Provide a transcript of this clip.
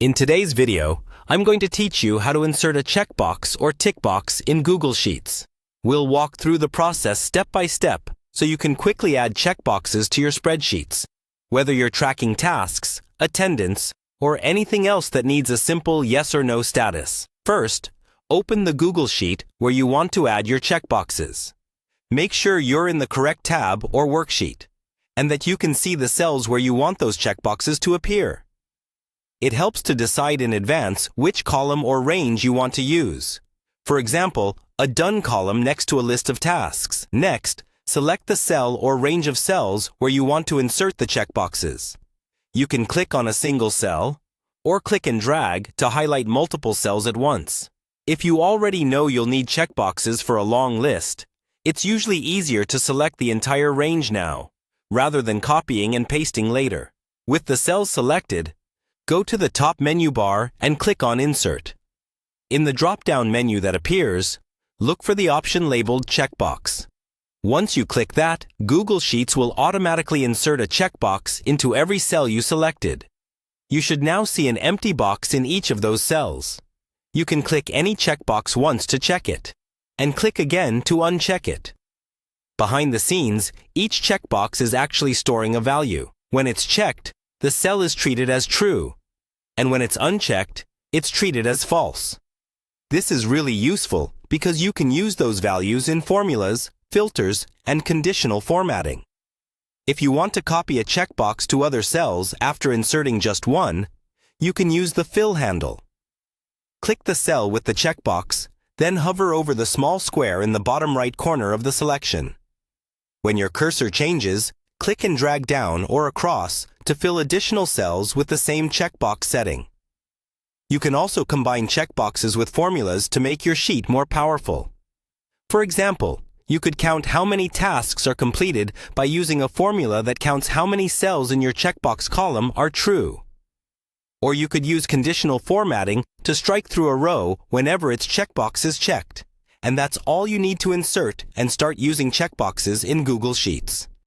In today's video, I'm going to teach you how to insert a checkbox or tick box in Google Sheets. We'll walk through the process step by step so you can quickly add checkboxes to your spreadsheets, whether you're tracking tasks, attendance, or anything else that needs a simple yes or no status. First, open the Google Sheet where you want to add your checkboxes. Make sure you're in the correct tab or worksheet, and that you can see the cells where you want those checkboxes to appear. It helps to decide in advance which column or range you want to use. For example, a Done column next to a list of tasks. Next, select the cell or range of cells where you want to insert the checkboxes. You can click on a single cell, or click and drag to highlight multiple cells at once. If you already know you'll need checkboxes for a long list, it's usually easier to select the entire range now, rather than copying and pasting later. With the cells selected, go to the top menu bar and click on Insert. In the drop-down menu that appears, look for the option labeled Checkbox. Once you click that, Google Sheets will automatically insert a checkbox into every cell you selected. You should now see an empty box in each of those cells. You can click any checkbox once to check it, and click again to uncheck it. Behind the scenes, each checkbox is actually storing a value. When it's checked, the cell is treated as true, and when it's unchecked, it's treated as false. This is really useful because you can use those values in formulas, filters, and conditional formatting. If you want to copy a checkbox to other cells after inserting just one, you can use the Fill handle. Click the cell with the checkbox, then hover over the small square in the bottom right corner of the selection. When your cursor changes, click and drag down or across to fill additional cells with the same checkbox setting. You can also combine checkboxes with formulas to make your sheet more powerful. For example, you could count how many tasks are completed by using a formula that counts how many cells in your checkbox column are true. Or you could use conditional formatting to strike through a row whenever its checkbox is checked. And that's all you need to insert and start using checkboxes in Google Sheets.